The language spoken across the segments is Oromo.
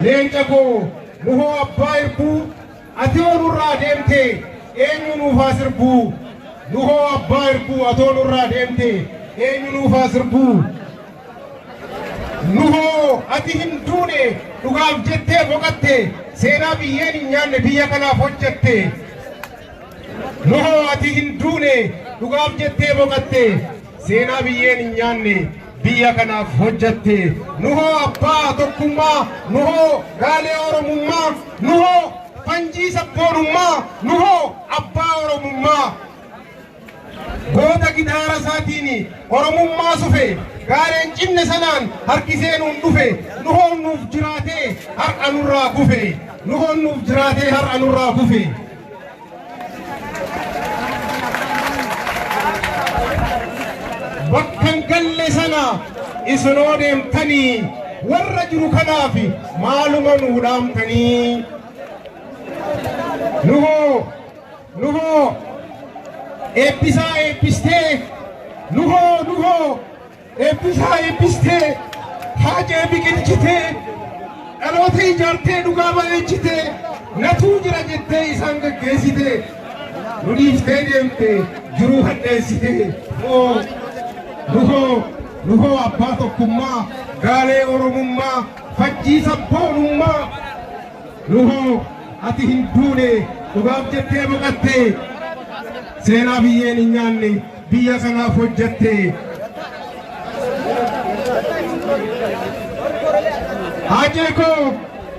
leenca koo nuhoo abbaa irbuu atoo nurraa deemte eenyu nuufaa sirbuu nuhoo abbaa irbuu atoo nurraa deemte eenyu nuufaa sirbuu nuhoo ati hin duune dhugaaf jettee boqatte seenaa biyyeen hin nyaanne biyya kanaaf hojjette nuhoo ati hin duune dhugaaf jettee boqatte seenaa biyyeen hin nyaanne biyya kanaaf hojjette nuhoo abbaa tokkummaa nuhoo gaalee oromummaa nuhoo fanjii sabboonummaa nuhoo abbaa oromummaa goota gitaara isaatiin oromummaa sufe gaaleen cinne sanaan harkisee nuun dhufe nuhoon nuuf jiraatee har'a nurraa kufe nuhoon nuuf jiraatee har'a nurraa kufe bakkan galle sana isinoo deemtanii warra jiru kanaaf maaluma nuu dhaamtanii nuhoo eebbisaa eebbistee nuhoo eebbisaa eebbistee haajee biqilchitee dhaloota ijaartee dhugaa bareechitee natuu jira jettee isaan gaggeessitee nu dhiiftee deemte jiruu hadheessitee nuhoo abbaa tokkummaa gaalee oromummaa fajjii sabboonummaa nuhoo ati hin duune dhugaaf jettee boqatte seenaa biyyeen hin nyaanne biyya kanaaf hojjette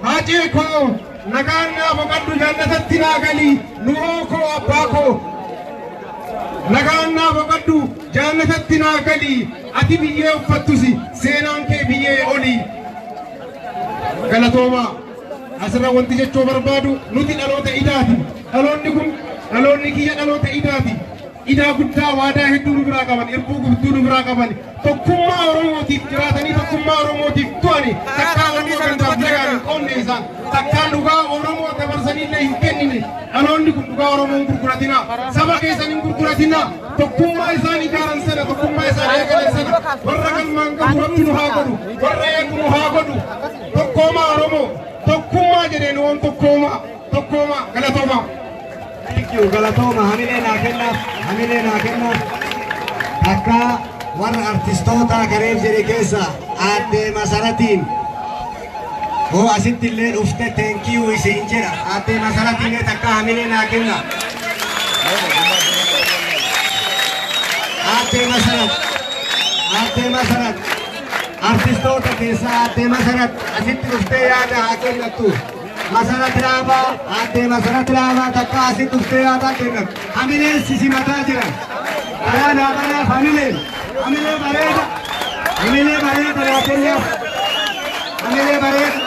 haajee koo nagaan naa boqadhu jannatatti naa gali nuhoo koo abbaa koo nagaan naa boqadhu jannatatti naa gali ati biyyee uffattusi seenaan kee biyyee oli galatooma asirra wanti jechuu barbaadu nuti dhaloota idaati dhaloonni kun dhaloonni kiyya dhaloota idaati idaa guddaa waadaa hedduu nu biraa qaban irbuu gudduu nu biraa qaban tokkummaa oromootiif jiraatanii tokkummaa oromootiif tu'ani takkaa wanni sagantaaf nagaan hin qoonne isaan takkaan dhugaa oromoo dabarsanii illee hin kennine dhaloonni kun dhugaa oromoo hin gurguratinaa saba keessan hin gurguratinaa tokkummaa isaan ijaaran sana tokkummaa isaan eegalan sana warra galmaan qabu rabbi nu haa godhu warra eegu nu haa godhu tokkoomaa oromoo tokkummaa jedheen waan tokkoomaa galatoomaa. Thank you, galatoomaa hamilee naa kennaaf akka warra artistoota gareef jedhe keessa aadde Masaratiin hoo asitti illee dhufte thank you isiin jedha aadde Masaratiin takka hamilee naa kenna aadde Masarat artistoota keessa aadde Masarat asitti dhuftee yaada haa kennattu Masarat Raaba aadde Masarat Raaba takka asitti dhuftee yaada kennattu hamileen sisimataa jiran karaa naabanaaf hamilee bareeda naa kennaaf hamilee bareeda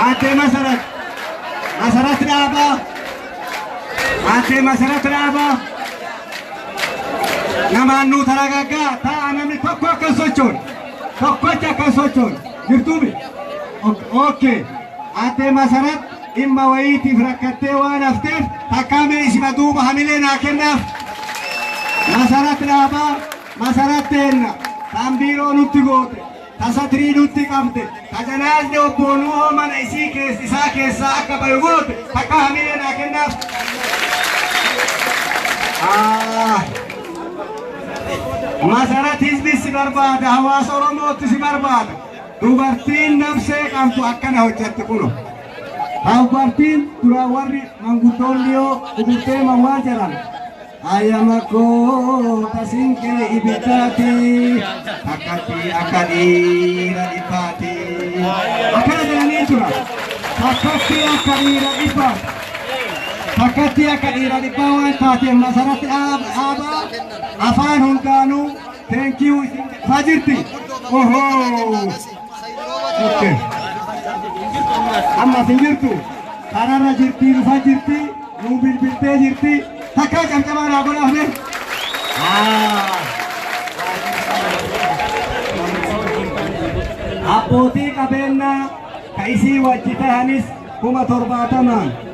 aadde Masarat Raaba aadde Masarat Raaba namaan nuu taragaggaa ta'a namni tokko akka sochoon tokkocha akka sochoon jirtuumi okay aadde Masarat dhimma wayiitiif rakkattee waan hafteef takkaamee isima duuba hamilee naa kennaaf Masarat Raabaa Masarat teenna tambiiroo nutti goote tasatirii nutti qabde tajanaasni obboonuu hoomana isaa keessaa akka bayu goote takka hamilee naa kennaaf Masarat hizbi si barbaada hawaasa oromootti si barbaada dubartiin nafsee qabdu akkana hojjette kuno dubartiin dura warri manguddoonni yoo udurtee mawwaa jedhan ayamako tasinke ibitaati akkatti akka dhiira dhibbaati akkana jedhanii tura akkatti akka dhiira dhibbaati akkatti akka dhiira dhibbaa waan taateef Masarat Raabaa afaan hundaanuu thank you fajirti okay amma sin jirtu kararra jirti dhufa jirti nuu bilbiltee jirti takkaa camcamaa naa godhaafne abbootii qabeenyaa ka isii wajji tahanis 70,000